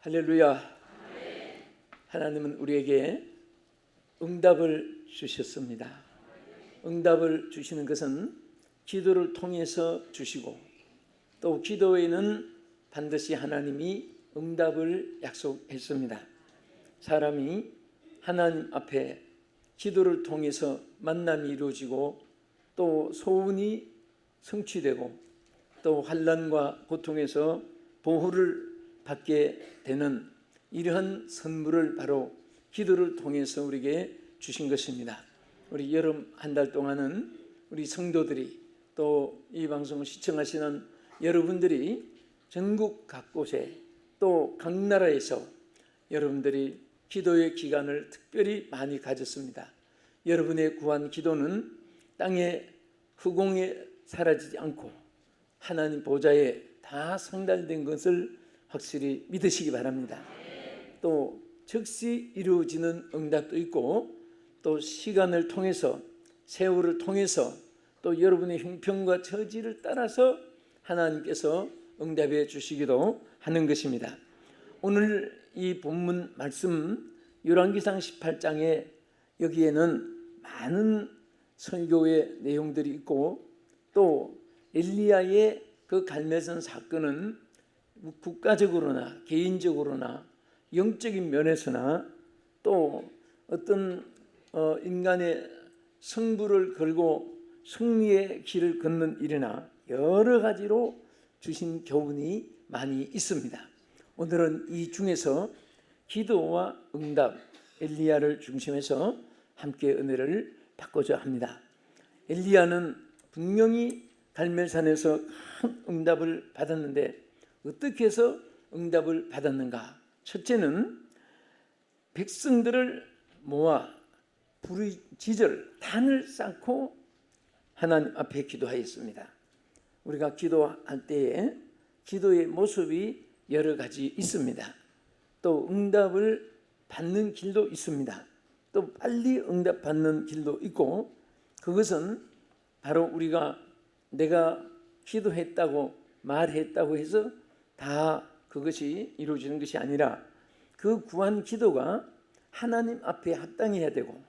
할렐루야. 하나님은 우리에게 응답을 주셨습니다. 응답을 주시는 것은 기도를 통해서 주시고, 또 기도에는 반드시 하나님이 응답을 약속했습니다. 사람이 하나님 앞에 기도를 통해서 만남이 이루어지고, 또 소원이 성취되고, 또 환난과 고통에서 보호를 받게 되는 이러한 선물을 바로 기도를 통해서 우리에게 주신 것입니다. 우리 여름 한 달 동안은 우리 성도들이, 또 이 방송을 시청하시는 여러분들이 전국 각곳에, 또 각 나라에서 여러분들이 기도의 기간을 특별히 많이 가졌습니다. 여러분의 구한 기도는 땅의 허공에 사라지지 않고 하나님 보좌에 다 상달된 것을 확실히 믿으시기 바랍니다. 또 즉시 이루어지는 응답도 있고, 또 시간을 통해서, 세월을 통해서, 또 여러분의 형편과 처지를 따라서 하나님께서 응답해 주시기도 하는 것입니다. 오늘 이 본문 말씀 열왕기상 18장에 여기에는 많은 설교의 내용들이 있고, 또 엘리야의 그 갈매선 사건은 국가적으로나 개인적으로나 영적인 면에서나, 또 어떤 인간의 승부를 걸고 승리의 길을 걷는 일이나 여러 가지로 주신 교훈이 많이 있습니다. 오늘은 이 중에서 기도와 응답, 엘리야를 중심해서 함께 은혜를 받고자 합니다. 엘리야는 분명히 갈멜산에서 큰 응답을 받았는데, 어떻게 해서 응답을 받았는가? 첫째는 백성들을 모아 부르짖을 단을 쌓고 하나님 앞에 기도하였습니다. 우리가 기도할 때에 기도의 모습이 여러 가지 있습니다. 또 응답을 받는 길도 있습니다. 또 빨리 응답받는 길도 있고, 그것은 바로 우리가 내가 기도했다고 말했다고 해서 다 그것이 이루어지는 것이 아니라, 그 구한 기도가 하나님 앞에 합당해야 되고,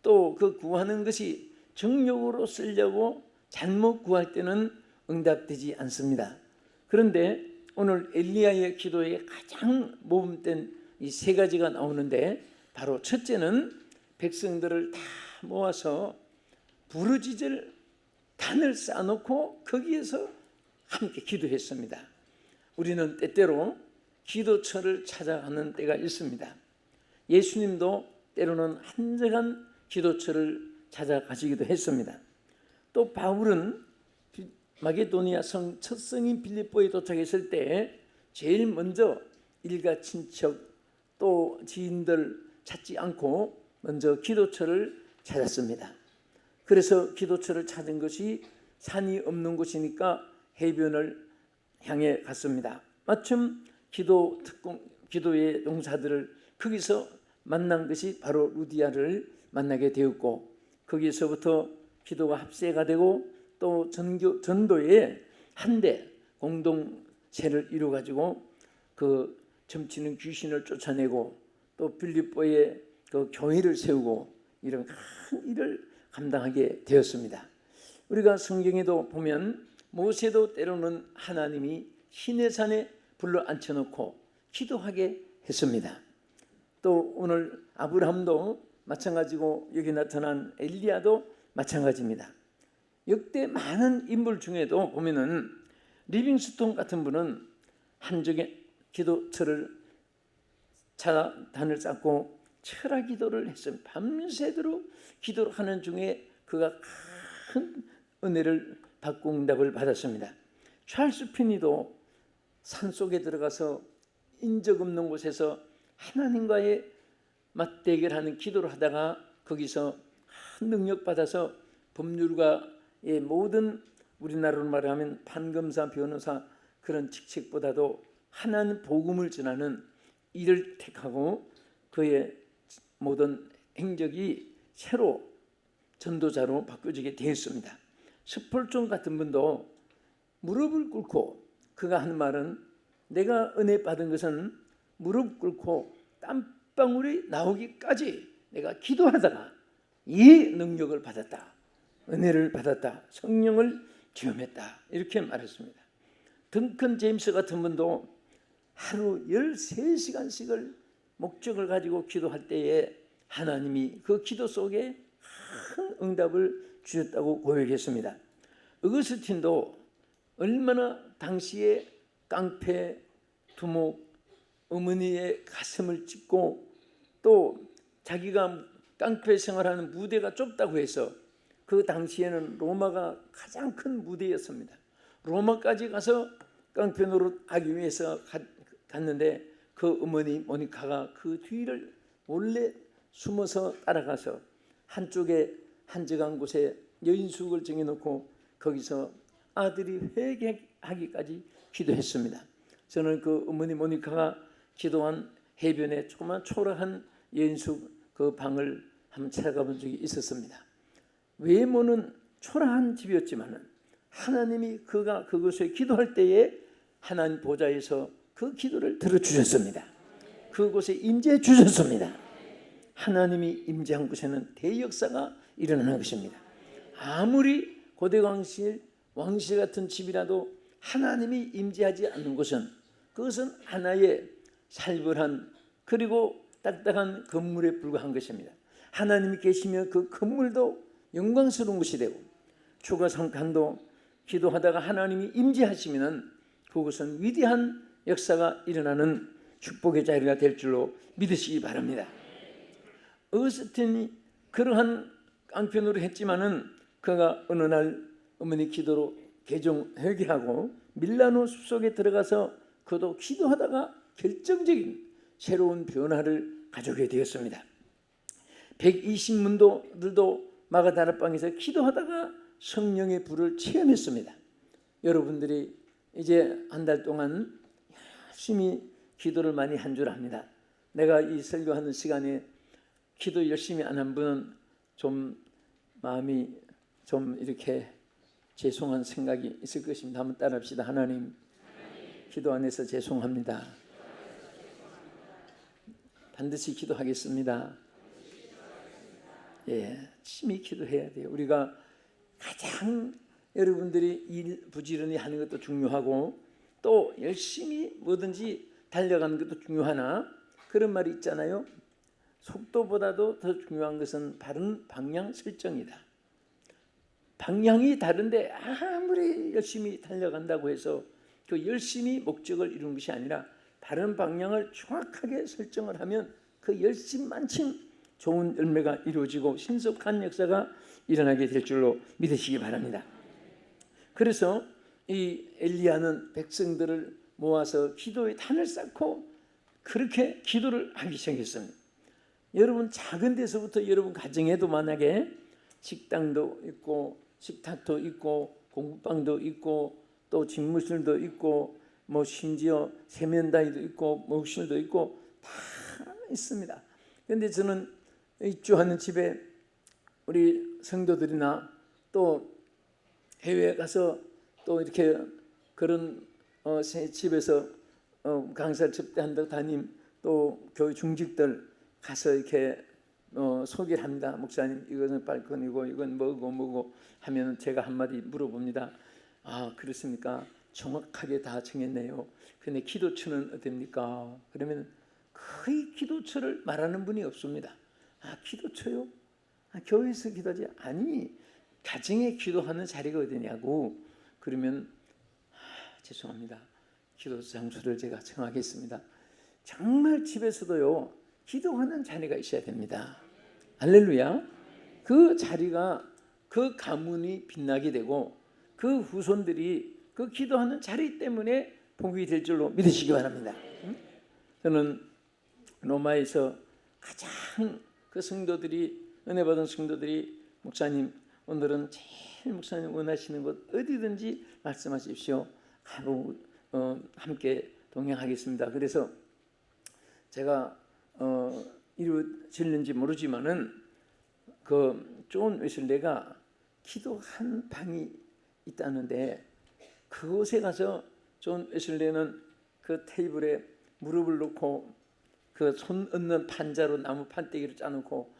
또 그 구하는 것이 정욕으로 쓰려고 잘못 구할 때는 응답되지 않습니다. 그런데 오늘 엘리야의 기도에 가장 모범된 이 세 가지가 나오는데, 바로 첫째는 백성들을 다 모아서 부르짖을 단을 쌓아놓고 거기에서 함께 기도했습니다. 우리는 때때로 기도처를 찾아가는 때가 있습니다. 예수님도 때로는 한적한 기도처를 찾아가시기도 했습니다. 또 바울은 마게도니아 성 첫 성인 빌립보에 도착했을 때 제일 먼저 일가 친척, 또 지인들 찾지 않고 먼저 기도처를 찾았습니다. 그래서 기도처를 찾은 것이 산이 없는 곳이니까 해변을 향해 갔습니다. 마침 기도의 용사들을 거기서 만난 것이 바로 루디아를 만나게 되었고, 거기서부터 기도가 합세가 되고, 또 전도에 한데 공동체를 이루어가지고 그 점치는 귀신을 쫓아내고, 또 빌립보에 그 교회를 세우고, 이런 큰 일을 감당하게 되었습니다. 우리가 성경에도 보면 모세도 때로는 하나님이 시내산에 불러 앉혀놓고 기도하게 했습니다. 또 오늘 아브라함도 마찬가지고, 여기 나타난 엘리야도 마찬가지입니다. 역대 많은 인물 중에도 보면은 리빙스톤 같은 분은 한적의 기도처를 찾아 단을 쌓고 철야 기도를 했습니다. 밤새도록 기도를 하는 중에 그가 큰 은혜를 받고 응답을 받았습니다. 찰스 피니도 산속에 들어가서 인적 없는 곳에서 하나님과의 맞대결하는 기도를 하다가 거기서 능력 받아서 법률가의 모든, 우리나라로 말하면 판검사, 변호사 그런 직책보다도 하나님 복음을 전하는 일을 택하고 그의 모든 행적이 새로 전도자로 바뀌어지게 되었습니다. 스펄전 같은 분도 무릎을 꿇고 그가 하는 말은, 내가 은혜 받은 것은 무릎 꿇고 땀방울이 나오기까지 내가 기도하다가 이 능력을 받았다, 은혜를 받았다, 성령을 체험했다, 이렇게 말했습니다. 덩컨 제임스 같은 분도 하루 13시간씩을 목적을 가지고 기도할 때에 하나님이 그 기도 속에 큰 응답을 주셨다고 고백했습니다. 어거스틴도 얼마나 당시에 깡패 두목 어머니의 가슴을 찢고 또 자기가 깡패 생활하는 무대가 좁다고 해서 그 당시에는 로마가 가장 큰 무대였습니다. 로마까지 가서 깡패 노릇하기 위해서 갔는데 그 어머니 모니카가 그 뒤를 몰래 숨어서 따라가서 한쪽에 한적한 곳에 여인숙을 정해놓고 거기서 아들이 회개하기까지 기도했습니다. 저는 그 어머니 모니카가 기도한 해변에 조그만 초라한 여인숙 그 방을 한번 찾아가 본 적이 있었습니다. 외모는 초라한 집이었지만 하나님이 그가 그곳에 기도할 때에 하나님 보좌에서 그 기도를 들어주셨습니다. 그곳에 임재해 주셨습니다. 하나님이 임재한 곳에는 대역사가 일어나는 것입니다. 아무리 고대왕실 왕실 같은 집이라도 하나님이 임재하지 않는 곳은 그것은 하나의 살벌한 그리고 딱딱한 건물에 불과한 것입니다. 하나님이 계시면 그 건물도 영광스러운 곳이 되고 초가상칸도 기도하다가 하나님이 임재하시면 그곳은 위대한 역사가 일어나는 축복의 자리가 될 줄로 믿으시기 바랍니다. 어거스틴이 그러한 깡패노를 했지만은 그가 어느 날 어머니 기도로 개종 회개하고 밀라노 숲속에 들어가서 그도 기도하다가 결정적인 새로운 변화를 가져오게 되었습니다. 120문도들도 마가다락방에서 기도하다가 성령의 불을 체험했습니다. 여러분들이 이제 한 달 동안 열심히 기도를 많이 한 줄 압니다. 내가 이 설교하는 시간에 기도 열심히 안 한 분은 좀 마음이 좀 이렇게 죄송한 생각이 있을 것입니다. 한번 따라합시다. 하나님, 기도 안 해서 죄송합니다. 반드시 기도하겠습니다. 예, 열심히 기도해야 돼요. 우리가 가장 여러분들이 일 부지런히 하는 것도 중요하고 또 열심히 뭐든지 달려가는 것도 중요하나 그런 말이 있잖아요. 속도보다도 더 중요한 것은 바른 방향 설정이다. 방향이 다른데 아무리 열심히 달려간다고 해서 그 열심히 목적을 이루는 것이 아니라 바른 방향을 정확하게 설정을 하면 그 열심만큼 좋은 열매가 이루어지고 신속한 역사가 일어나게 될 줄로 믿으시기 바랍니다. 그래서 이 엘리야는 백성들을 모아서 기도의 단을 쌓고 그렇게 기도를 하기 시작했습니다. 여러분 작은 데서부터 여러분 가정에도 만약에 식당도 있고 식탁도 있고 공부방도 있고 또 집무실도 있고 뭐 심지어 세면다이도 있고 목실도 있고 다 있습니다. 그런데 저는 입주하는 집에 우리 성도들이나 또 해외에 가서 또 이렇게 그런 집에서 강사 접대한다고 담임 또 교회 중직들 가서 이렇게 소개를 합니다. 목사님 이것은 발코니고 이건 뭐고 하면 제가 한마디 물어봅니다. 아 그렇습니까? 정확하게 다 정했네요. 근데 기도처는 어떻습니까? 그러면 거의 기도처를 말하는 분이 없습니다. 아 기도처요? 아, 교회에서 기도하지? 아니 가정에 기도하는 자리가 어디냐고. 그러면 죄송합니다. 기도 장소를 제가 정하겠습니다. 정말 집에서도요 기도하는 자리가 있어야 됩니다. 할렐루야. 그 자리가 그 가문이 빛나게 되고 그 후손들이 그 기도하는 자리 때문에 복이 될 줄로 믿으시기 바랍니다. 저는 로마에서 가장 그 성도들이 은혜 받은 성도들이 목사님 오늘은 제일 목사님 원하시는 곳 어디든지 말씀하십시오. 함께 동행하겠습니다. 그래서 제가 이루어질는지 모르지만은 그 존 웨슬레가 기도한 방이 있다는데 그곳에 가서 존 웨슬레는 그 테이블에 무릎을 놓고 그 손 얹는 판자로 나무 판때기를 짜놓고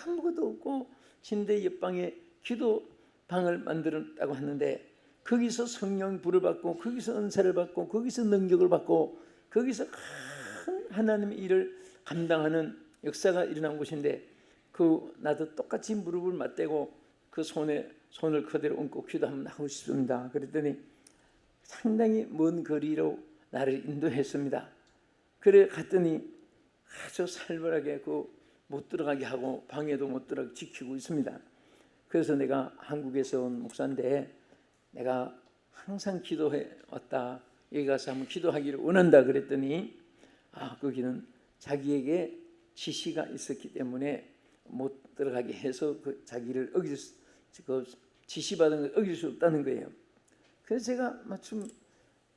아무것도 없고 침대 옆방에 기도방을 만들었다고 하는데 거기서 성령 불을 받고 거기서 은사를 받고 거기서 능력을 받고 거기서 큰 하나님의 일을 감당하는 역사가 일어난 곳인데 나도 똑같이 무릎을 맞대고 그 손을 그대로 얹고 기도 한번 하고 싶습니다. 그랬더니 상당히 먼 거리로 나를 인도했습니다. 그래 갔더니 아주 살벌하게 못 들어가게 하고 방에도 못 들어가게 지키고 있습니다. 그래서 내가 한국에서 온 목사인데 내가 항상 기도해 왔다. 여기 가서 한번 기도하기를 원한다 그랬더니 거기는 자기에게 지시가 있었기 때문에 못 들어가게 해서 자기를 지시받은 걸 어길 수 없다는 거예요. 그래서 제가 마침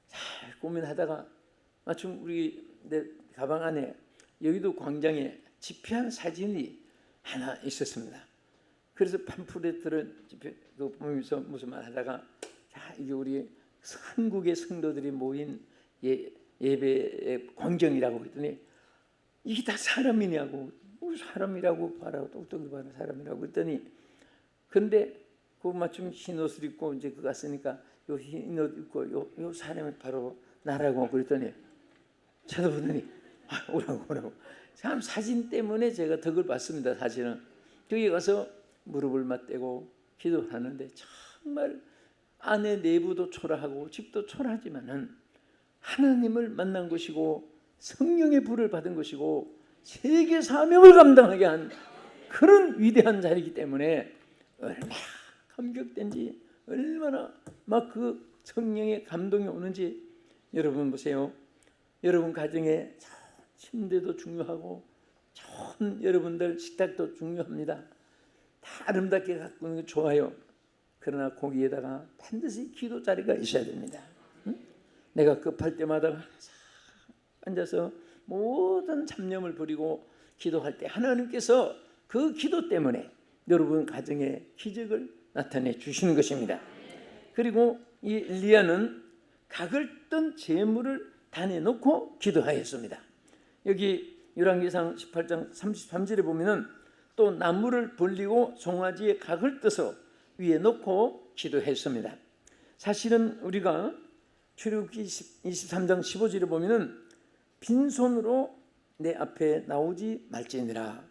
잘 고민하다가 마침 내 가방 안에 여의도 광장에 집회한 사진이 하나 있었습니다. 그래서 팜플렛들을 보면서 무슨 말 하다가 이게 우리 한국의 성도들이 모인 예배의 광경이라고 했더니 이게 다 사람이냐고 사람이라고 봐라 똑똑히 봐라 사람이라고 했더니 근데 마침 흰 옷을 입고 이제 갔으니까 요 흰 옷 입고 요 사람이 바로 나라고 그랬더니 쳐다보더니 오라고 참 사진 때문에 제가 덕을 받습니다. 사실은 거기 가서 무릎을 맞대고 기도를 하는데 정말 안에 내부도 초라하고 집도 초라하지만은 하나님을 만난 것이고 성령의 불을 받은 것이고 세계 사명을 감당하게 한 그런 위대한 자리이기 때문에 얼마나 감격된지 얼마나 막 그 성령의 감동이 오는지 여러분 보세요. 여러분 가정에 침대도 중요하고 좋은 여러분들 식탁도 중요합니다. 다 아름답게 가꾸는 게 좋아요. 그러나 거기에다가 반드시 기도 자리가 있어야 됩니다. 내가 급할 때마다 앉아서 모든 잡념을 버리고 기도할 때 하나님께서 그 기도 때문에 여러분 가정에 기적을 나타내 주시는 것입니다. 그리고 이 엘리야는 각을 뜬 재물을 단에 놓고 기도하였습니다. 여기 열왕기상 18장 33절에 보면은 또 나무를 벌리고 송아지에 각을 떠서 위에 놓고 기도했습니다. 사실은 우리가 출애굽기 23장 15절에 보면은 빈손으로 내 앞에 나오지 말지니라.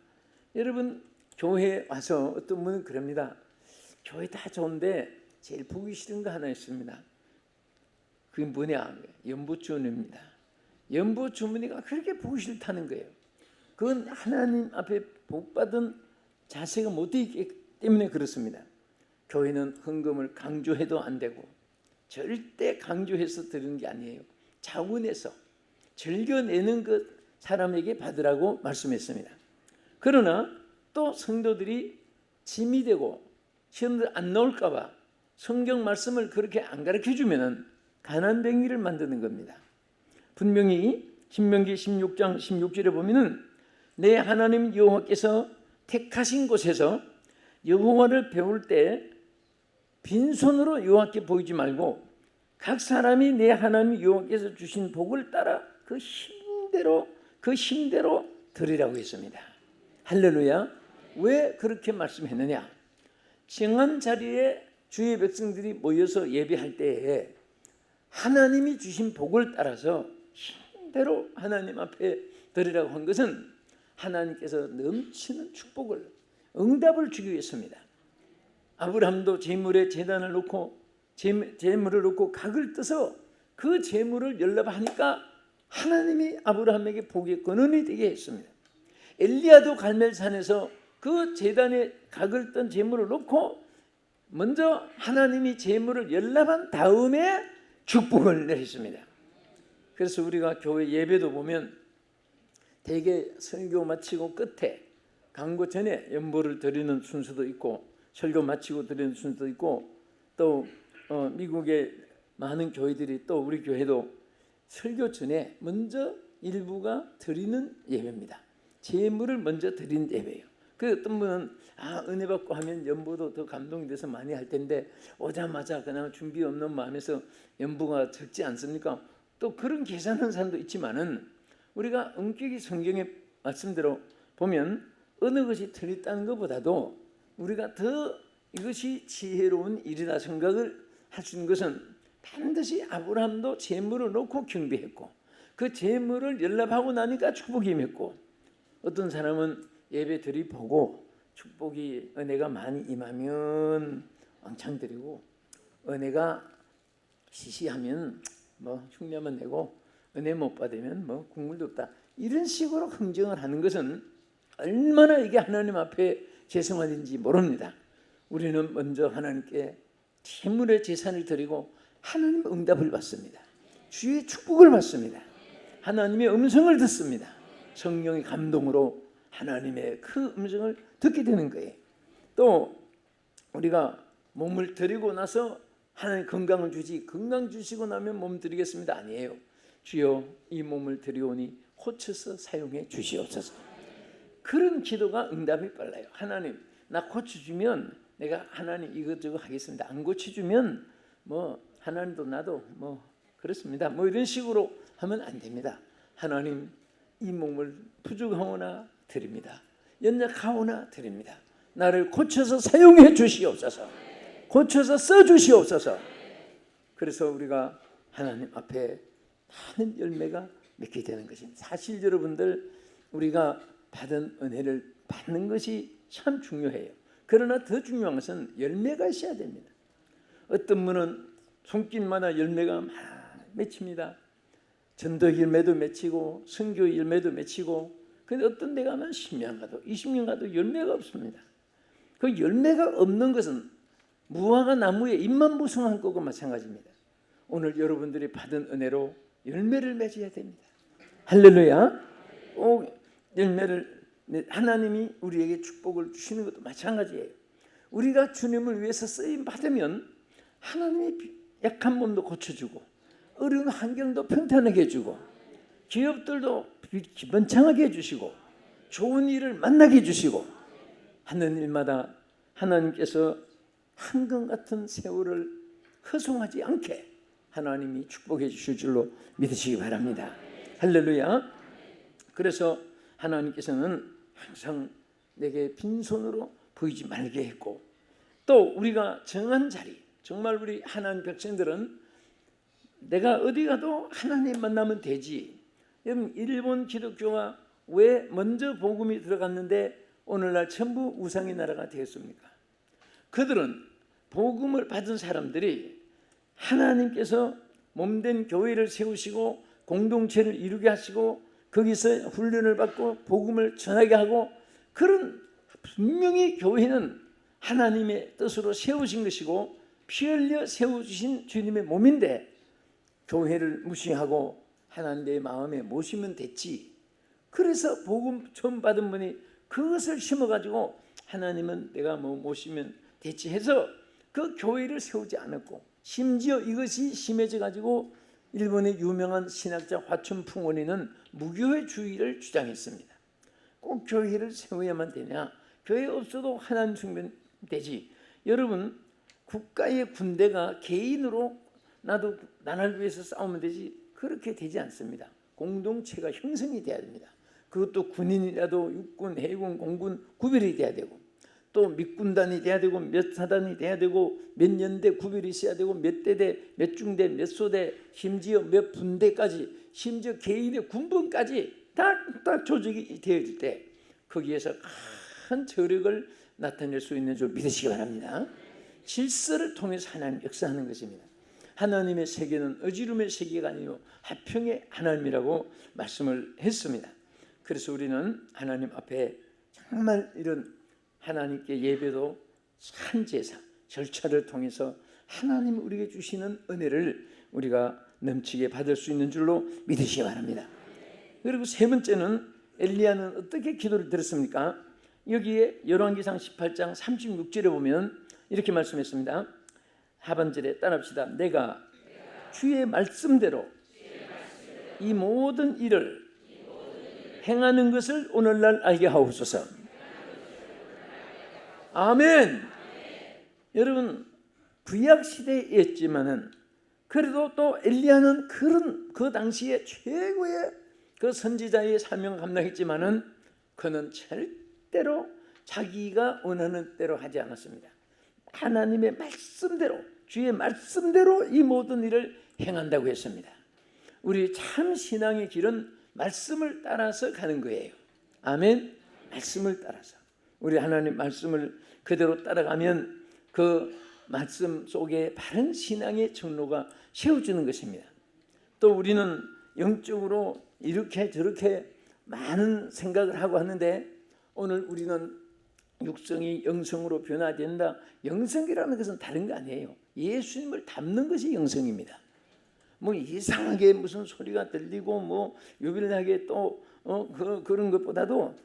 여러분 교회에 와서 어떤 분은 그럽니다. 교회 다 좋은데 제일 보기 싫은 거 하나 있습니다. 그게 뭐냐? 연보주문입니다. 연보주문이가 그렇게 보기 싫다는 거예요. 그건 하나님 앞에 복받은 자세가 못 되기 때문에 그렇습니다. 교회는 헌금을 강조해도 안 되고 절대 강조해서 드리는 게 아니에요. 자원해서 즐겨내는 것 사람에게 받으라고 말씀했습니다. 그러나 또 성도들이 짐이 되고 시험들 안 나올까 봐 성경 말씀을 그렇게 안 가르쳐주면 가난뱅이를 만드는 겁니다. 분명히 신명기 16장 16절에 보면은 내 하나님 여호와께서 택하신 곳에서 여호와를 배울 때 빈손으로 여호와께 보이지 말고 각 사람이 내 하나님 여호와께서 주신 복을 따라 그 힘대로 드리라고 했습니다. 할렐루야. 왜 그렇게 말씀했느냐? 정한 자리에 주의 백성들이 모여서 예배할 때에 하나님이 주신 복을 따라서 힘대로 하나님 앞에 드리라고 한 것은 하나님께서 넘치는 축복을 응답을 주기 위해서입니다. 아브라함도 제물에 제단을 놓고 제물을 놓고 각을 떠서 그 제물을 연락하니까 하나님이 아브라함에게 복의 근원이 되게 했습니다. 엘리야도 갈멜산에서 그 제단에 각을 뜬 제물을 놓고 먼저 하나님이 제물을 연락한 다음에 축복을 내렸습니다. 그래서 우리가 교회 예배도 보면 대개 설교 마치고 끝에 강구 전에 연보를 드리는 순서도 있고 설교 마치고 드리는 순서도 있고 또 미국의 많은 교회들이 또 우리 교회도 설교 전에 먼저 일부가 드리는 예배입니다. 제물을 먼저 드리는 예배예요. 그 어떤 분은 은혜 받고 하면 연보도 더 감동이 돼서 많이 할 텐데 오자마자 그냥 준비 없는 마음에서 연보가 적지 않습니까? 또 그런 계산하는 사람도 있지만은 우리가 엄격히 성경의 말씀대로 보면 어느 것이 틀렸다는 것보다도 우리가 더 이것이 지혜로운 일이다 생각을 할 수 있는 것은 반드시 아브라함도 재물을 놓고 경배했고 그 재물을 연락하고 나니까 축복이 임했고 어떤 사람은 예배 드리보고 축복이 은혜가 많이 임하면 왕창 드리고 은혜가 시시하면 뭐 흉내만 내고 은혜 못 받으면 뭐 국물도 없다 이런 식으로 흥정을 하는 것은 얼마나 이게 하나님 앞에 죄송한지 모릅니다. 우리는 먼저 하나님께 재물의 제산을 드리고 하나님의 응답을 받습니다. 주의 축복을 받습니다. 하나님의 음성을 듣습니다. 성령의 감동으로 하나님의 그 음성을 듣게 되는 거예요. 또 우리가 몸을 드리고 나서 하나님 건강을 주지 건강 주시고 나면 몸 드리겠습니다 아니에요. 주여 이 몸을 드리오니 고쳐서 사용해 주시옵소서. 그런 기도가 응답이 빨라요. 하나님 나 고쳐주면 내가 하나님 이것저것 하겠습니다. 안 고쳐주면 뭐 하나님도 나도 뭐 그렇습니다. 뭐 이런 식으로 하면 안 됩니다. 하나님 이 몸을 부족하오나 드립니다. 연약하오나 드립니다. 나를 고쳐서 사용해 주시옵소서. 고쳐서 써 주시옵소서. 그래서 우리가 하나님 앞에 많은 열매가 맺게 되는 것입니다. 사실 여러분들 우리가 받은 은혜를 받는 것이 참 중요해요. 그러나 더 중요한 것은 열매가 있어야 됩니다. 어떤 분은 손길마다 열매가 막 맺힙니다. 전도 열매도 맺히고 선교 열매도 맺히고 근데 어떤 데 가면 10년 가도 20년 가도 열매가 없습니다. 그 열매가 없는 것은 무화과 나무에 잎만 무성한 것과 마찬가지입니다. 오늘 여러분들이 받은 은혜로 열매를 맺어야 됩니다. 할렐루야. 열매를 하나님이 우리에게 축복을 주시는 것도 마찬가지예요. 우리가 주님을 위해서 쓰임 받으면 하나님이 약한 몸도 고쳐주고 어려운 환경도 평탄하게 해주고 기업들도 번창하게 해주시고 좋은 일을 만나게 해주시고 하는 일마다 하나님께서 한금 같은 세월을 허송하지 않게 하나님이 축복해 주실 줄로 믿으시기 바랍니다. 할렐루야. 그래서 하나님께서는 항상 내게 빈손으로 보이지 말게 했고 또 우리가 정한 자리 정말 우리 하나님 백성들은 내가 어디 가도 하나님 만나면 되지. 여러분 일본 기독교가 왜 먼저 복음이 들어갔는데 오늘날 전부 우상의 나라가 되었습니까? 그들은 복음을 받은 사람들이 하나님께서 몸된 교회를 세우시고 공동체를 이루게 하시고 거기서 훈련을 받고 복음을 전하게 하고 그런 분명히 교회는 하나님의 뜻으로 세우신 것이고 피 흘려 세워주신 주님의 몸인데 교회를 무시하고 하나님의 마음에 모시면 됐지. 그래서 복음 처음 받은 분이 그것을 심어가지고 하나님은 내가 뭐 모시면 됐지 해서 그 교회를 세우지 않았고 심지어 이것이 심해져 가지고 일본의 유명한 신학자 화춘풍원이는 무교회주의를 주장했습니다. 꼭 교회를 세워야만 되냐? 교회 없어도 하나님 숭배는 되지. 여러분 국가의 군대가 개인으로 나도 나라를 위해서 싸우면 되지 그렇게 되지 않습니다. 공동체가 형성이 돼야 됩니다. 그것도 군인이라도 육군, 해군, 공군 구별이 돼야 되고 또 몇 군단이 돼야 되고 몇 사단이 돼야 되고 몇 년대 구별이 있어야 되고 몇 대대, 몇 중대, 몇 소대, 심지어 몇 분대까지 심지어 개인의 군번까지 딱 조직이 되어질 때 거기에서 큰 저력을 나타낼 수 있는 줄 믿으시기 바랍니다. 질서를 통해서 하나님 역사하는 것입니다. 하나님의 세계는 어지rum의 세계가 아니요 화평의 하나님이라고 말씀을 했습니다. 그래서 우리는 하나님 앞에 정말 이런 하나님께 예배도 산 제사 절차를 통해서 하나님 우리에게 주시는 은혜를 우리가 넘치게 받을 수 있는 줄로 믿으시기 바랍니다. 그리고 세 번째는 엘리야는 어떻게 기도를 드렸습니까? 여기에 열왕기상 18장 36절에 보면 이렇게 말씀했습니다. 하반절에 따라합시다. 내가 주의 말씀대로 이 모든 일을 행하는 것을 오늘날 알게 하옵소서. 아멘. 여러분 구약 시대였지만은 그래도 또 엘리야는 그 당시에 최고의 그 선지자의 사명을 감당했지만은 그는 절대로 자기가 원하는 대로 하지 않았습니다. 하나님의 말씀대로, 주의 말씀대로 이 모든 일을 행한다고 했습니다. 우리 참 신앙의 길은 말씀을 따라서 가는 거예요. 아멘. 말씀을 따라서 우리 하나님 말씀을 그대로 따라가면 그 말씀 속에 바른 신앙의 정로가 세워지는 것입니다. 또 우리는 영적으로 이렇게 저렇게 많은 생각을 하고 하는데 오늘 우리는 육성이 영성으로 변화된다. 영성이라는 것은 다른 거 아니에요. 예수님을 닮는 것이 영성입니다. 뭐 이상하게 무슨 소리가 들리고 뭐 유별나게 또 그런 것보다도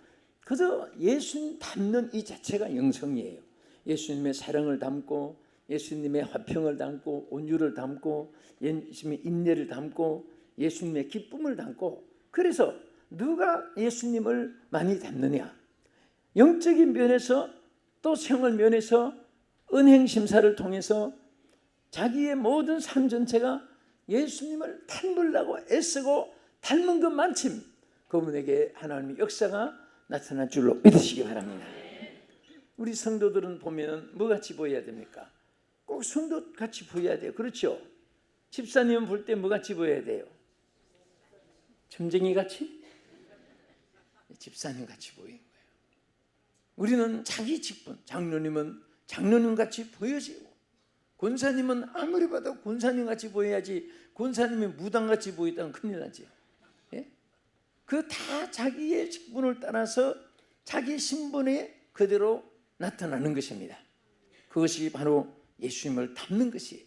그저 예수님 닮는 이 자체가 영성이에요. 예수님의 사랑을 담고 예수님의 화평을 담고 온유를 담고 예수님의 인내를 담고 예수님의 기쁨을 담고 그래서 누가 예수님을 많이 닮느냐? 영적인 면에서 또 생활 면에서 은행 심사를 통해서 자기의 모든 삶 전체가 예수님을 닮으려고 애쓰고 닮은 것만큼 그분에게 하나님의 역사가 나타날 줄로 믿으시기 바랍니다. 우리 성도들은 보면 뭐같이 보여야 됩니까? 꼭 성도같이 보여야 돼요. 그렇죠? 집사님은 볼 때 뭐같이 보여야 돼요? 점쟁이같이? 집사님같이 보이는 거예요. 우리는 자기 직분, 장로님은 장로님같이 보여지고 권사님은 아무리 봐도 권사님같이 보여야지 권사님이 무당같이 보이다면 큰일 나지. 예? 그 다 자기의 직분을 따라서 자기 신분에 그대로 나타나는 것입니다. 그것이 바로 예수님을 닮는 것이에요.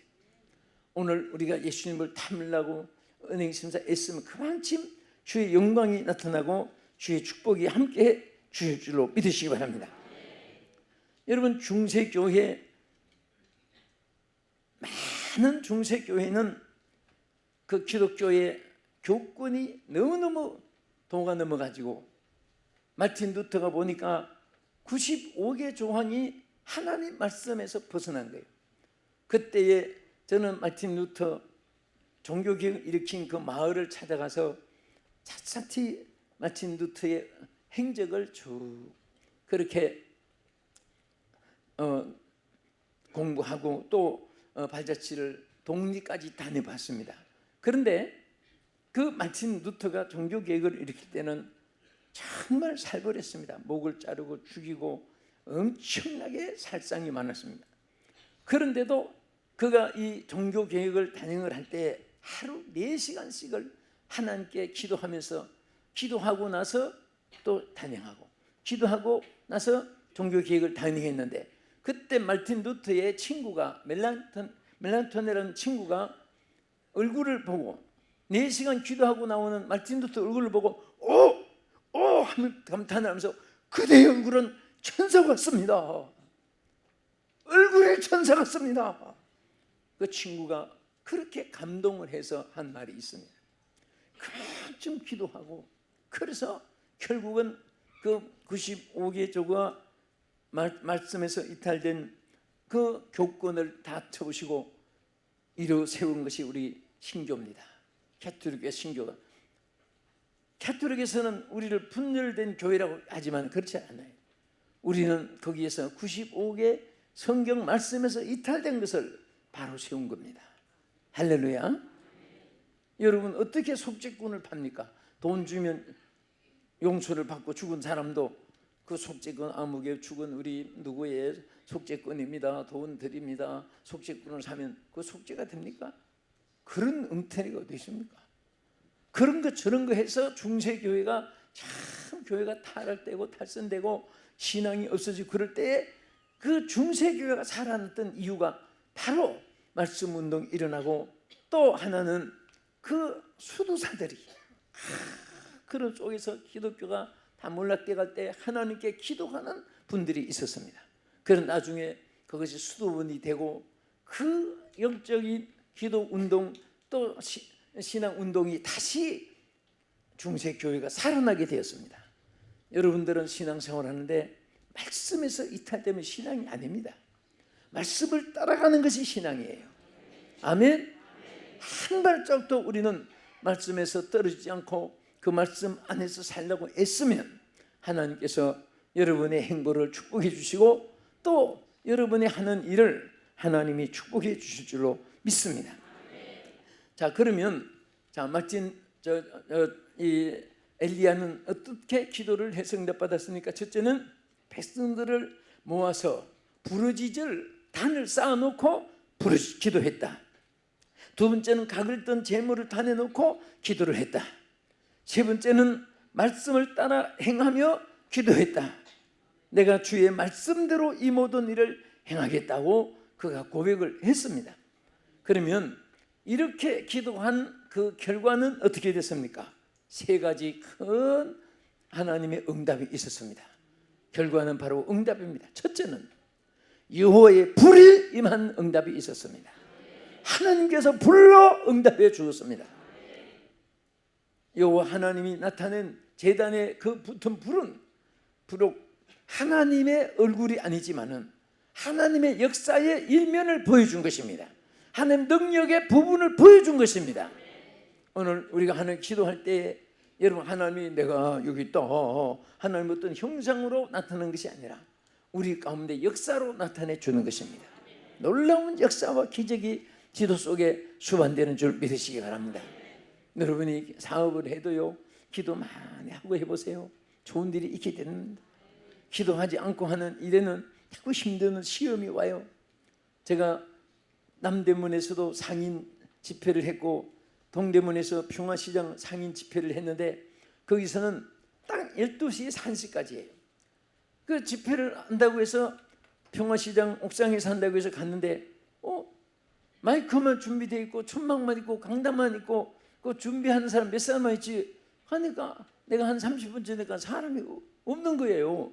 오늘 우리가 예수님을 닮으려고 은행심사 애쓰면 그만큼 주의 영광이 나타나고 주의 축복이 함께 주실 줄로 믿으시기 바랍니다. 여러분 중세교회 많은 중세교회는 그 기독교의 교권이 너무너무 도가 넘어가지고 마틴 루터가 보니까 95개 조항이 하나님 말씀에서 벗어난 거예요. 그때에 저는 마틴 루터 종교개혁을 일으킨 그 마을을 찾아가서 샅샅이 마틴 루터의 행적을 쭉 그렇게 공부하고 또 발자취를 독리까지 다녀봤습니다. 그런데 그 마틴 루터가 종교개혁을 일으킬 때는 정말 살벌했습니다. 목을 자르고 죽이고 엄청나게 살상이 많았습니다. 그런데도 그가 이 종교개혁을 단행을 할 때 하루 4시간씩을 하나님께 기도하면서 기도하고 나서 또 단행하고 기도하고 나서 종교개혁을 단행했는데 그때 마틴 루터의 친구가 멜란토네라는 친구가 얼굴을 보고 4시간 기도하고 나오는 마틴 루터 얼굴을 보고 오 하면 감탄을 하면서 그대의 얼굴은 천사 같습니다. 얼굴에 천사 같습니다. 그 친구가 그렇게 감동을 해서 한 말이 있습니다. 그만큼 기도하고 그래서 결국은 그 95개 조가 말씀에서 이탈된 그 교권을 다 쳐보시고 이루 세운 것이 우리 신교입니다. 가톨릭의 신교가. 가톨릭에서는 우리를 분열된 교회라고 하지만 그렇지 않아요. 우리는 거기에서 95개 성경 말씀에서 이탈된 것을 바로 세운 겁니다. 할렐루야. 여러분 어떻게 속죄권을 팝니까? 돈 주면 용서를 받고 죽은 사람도 그 속죄권 아무개 죽은 우리 누구의 속죄권입니다. 돈 드립니다. 속죄권을 사면 그 속죄가 됩니까? 그런 엉터리가 어디 있습니까? 그런 거 저런 거 해서 중세교회가 참 교회가 타락되고 탈선되고 신앙이 없어지고 그럴 때에 그 중세교회가 살아났던 이유가 바로 말씀운동이 일어나고 또 하나는 그 수도사들이 그런 쪽에서 기독교가 다 몰락돼갈 때 하나님께 기도하는 분들이 있었습니다. 그런 나중에 그것이 수도원이 되고 그 영적인 기도운동 또 신앙운동이 다시 중세교회가 살아나게 되었습니다. 여러분들은 신앙생활 하는데 말씀에서 이탈되면 신앙이 아닙니다. 말씀을 따라가는 것이 신앙이에요. 아멘. 한 발짝도 우리는 말씀에서 떨어지지 않고 그 말씀 안에서 살려고 애쓰면 하나님께서 여러분의 행보를 축복해 주시고 또 여러분이 하는 일을 하나님이 축복해 주실 줄로 믿습니다. 자, 그러면 마침 이 엘리야는 어떻게 기도를 해서 응답받았습니까? 첫째는 백성들을 모아서 부르짖을 단을 쌓아놓고 기도했다. 두 번째는 각을 뜬 제물을 단에 놓고 기도를 했다. 세 번째는 말씀을 따라 행하며 기도했다. 내가 주의 말씀대로 이 모든 일을 행하겠다고 그가 고백을 했습니다. 그러면 이렇게 기도한 그 결과는 어떻게 됐습니까? 세 가지 큰 하나님의 응답이 있었습니다. 결과는 바로 응답입니다. 첫째는 여호와의 불이 임한 응답이 있었습니다. 하나님께서 불로 응답해 주었습니다. 여호와 하나님이 나타낸 제단의 그 붙은 불은 비록 하나님의 얼굴이 아니지만은 하나님의 역사의 일면을 보여준 것입니다. 하나님 능력의 부분을 보여준 것입니다. 오늘 우리가 하나님 기도할 때 여러분, 하나님이 내가 여기 있다 하나님 어떤 형상으로 나타나는 것이 아니라 우리 가운데 역사로 나타내 주는 것입니다. 놀라운 역사와 기적이 기도 속에 수반되는 줄 믿으시기 바랍니다. 여러분이 사업을 해도요, 기도 많이 하고 해보세요. 좋은 일이 있게 됩니다. 기도하지 않고 하는 일에는 자꾸 힘드는 시험이 와요. 제가 남대문에서도 상인 집회를 했고 동대문에서 평화시장 상인 집회를 했는데 거기서는 딱 12시 1시까지예요. 그 집회를 한다고 해서 평화시장 옥상에서 한다고 해서 갔는데 마이크만 준비되어 있고 천막만 있고 강단만 있고 그 준비하는 사람 몇 사람만 있지 하니까 내가 한 30분 전에가 사람이 없는 거예요.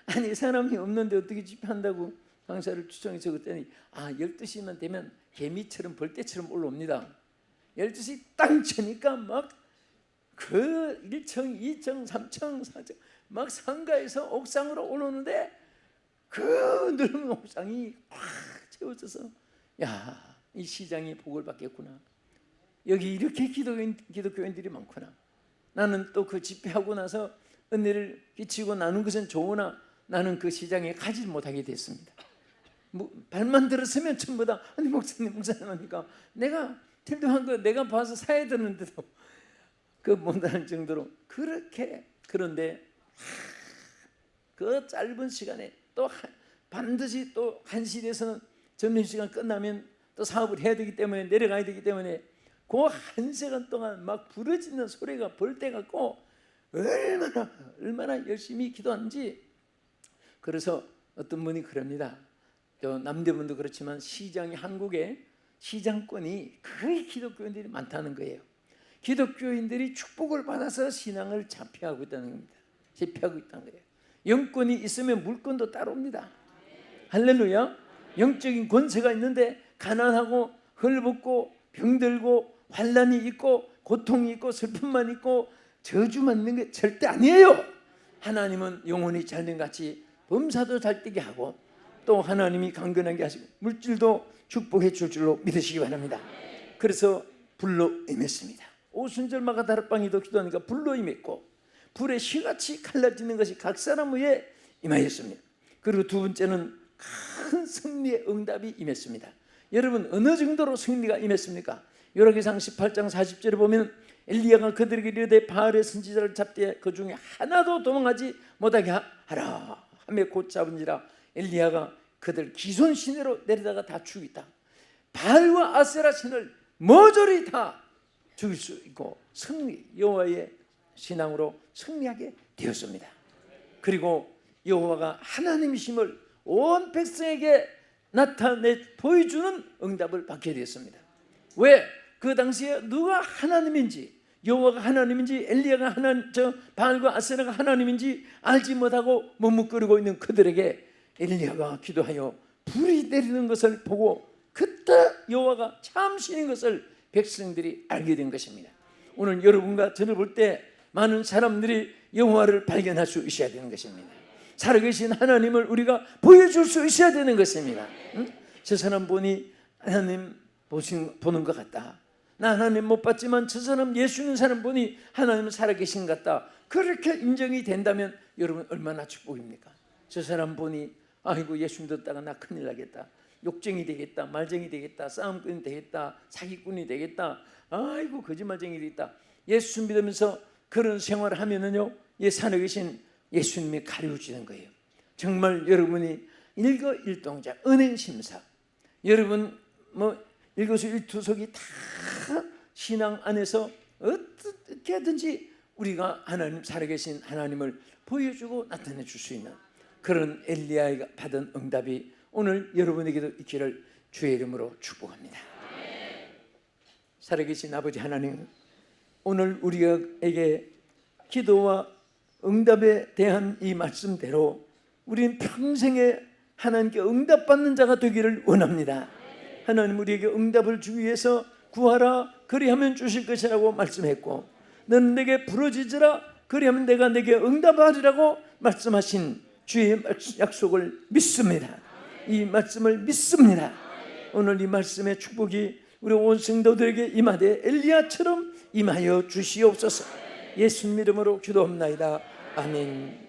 아니 사람이 없는데 어떻게 집회한다고 강사를 추천해서 그랬더니 12시만 되면 개미처럼 벌떼처럼 올라옵니다. 12시 땅 치니까 막 그 1층, 2층, 3층, 4층 막 상가에서 옥상으로 올라오는데 그 넓은 옥상이 확 채워져서 야, 이 시장이 복을 받겠구나. 여기 이렇게 기독교인들이 많구나. 나는 또 그 집회하고 나서 은혜를 끼치고 나눈 것은 좋으나 나는 그 시장에 가지 못하게 됐습니다. 발만 들었으면 전부 다 아니 목사님 하니까 내가 til도한 거 내가 봐서 사야 되는데도 그 못하는 정도로 그렇게. 그런데 그 짧은 시간에 또 반드시 또 1시 돼서는 점심시간 끝나면 또 사업을 해야 되기 때문에 내려가야 되기 때문에 그 1시간 동안 막 부러지는 소리가 벌떼 같고 얼마나 열심히 기도하는지. 그래서 어떤 분이 그럽니다. 남대문도 그렇지만 시장이 한국에 시장권이 거의 기독교인들이 많다는 거예요. 기독교인들이 축복을 받아서 신앙을 잡혀하고 있다는 겁니다. 집회하고 있다는 거예요. 영권이 있으면 물권도 따라옵니다. 할렐루야. 영적인 권세가 있는데 가난하고 헐벗고 병들고 환난이 있고 고통이 있고 슬픔만 있고 저주만 있는 게 절대 아니에요. 하나님은 영혼이 잘된같이 범사도 잘되게 하고 또 하나님이 강건하게 하시고 물질도 축복해 줄 줄로 믿으시기 바랍니다. 그래서 불로 임했습니다. 오순절마가 다락방이도 기도하니까 불로 임했고 불에 시같이 갈라지는 것이 각 사람 위에 임하였습니다. 그리고 두 번째는 큰 승리의 응답이 임했습니다. 여러분, 어느 정도로 승리가 임했습니까? 요라기상 18장 40절에 보면 엘리야가 그들에게 이르되 바알의 선지자를 잡되 그 중에 하나도 도망하지 못하게 하라 하며 곧 잡은지라 엘리야가 그들 기손 시내로 내리다가 다 죽이다. 바알과 아세라 신을 모조리 다 죽일 수 있고 승리, 여호와의 신앙으로 승리하게 되었습니다. 그리고 여호와가 하나님이심을 온 백성에게 나타내 보여주는 응답을 받게 되었습니다. 왜? 그 당시에 누가 하나님인지, 여호와가 하나님인지 엘리야가 바알과 아세라가 하나님인지 알지 못하고 머뭇거리고 있는 그들에게 엘리야가 기도하여 불이 내리는 것을 보고 그때 여호와가 참 신인 것을 백성들이 알게 된 것입니다. 오늘 여러분과 저를 볼 때 많은 사람들이 여호와를 발견할 수 있어야 되는 것입니다. 살아계신 하나님을 우리가 보여줄 수 있어야 되는 것입니다. 저 사람 보니 하나님 보는 것 같다. 나 하나님 못 봤지만 저 사람 예수 믿는 사람 보니 하나님은 살아계신 것 같다. 그렇게 인정이 된다면 여러분 얼마나 축복입니까? 저 사람 보니 아이고 예수 믿었다가 나 큰일 나겠다. 욕쟁이 되겠다. 말쟁이 되겠다. 싸움꾼이 되겠다. 사기꾼이 되겠다. 아이고 거짓말쟁이 되겠다. 예수 믿으면서 그런 생활을 하면은요, 살아계신 예수님이 가려지는 거예요. 정말 여러분이 일거일동자, 은행심사, 여러분 일거수일투족이 다 신앙 안에서 어떻게 하든지 우리가 하나님, 살아계신 하나님을 보여주고 나타내 줄 수 있는 그런 엘리야가 받은 응답이 오늘 여러분에게도 있기를 주의 이름으로 축복합니다. 살아계신 아버지 하나님, 오늘 우리에게 기도와 응답에 대한 이 말씀대로 우리는 평생에 하나님께 응답받는 자가 되기를 원합니다. 하나님, 우리에게 응답을 주기 위해서 구하라 그리하면 주실 것이라고 말씀했고, 너는 내게 부르짖으라 그리하면 내가 내게 응답하리라고 말씀하신 주의 약속을 믿습니다. 이 말씀을 믿습니다. 오늘 이 말씀의 축복이 우리 온 성도들에게 임하되 엘리야처럼 임하여 주시옵소서. 예수님 이름으로 기도합나이다. 아멘.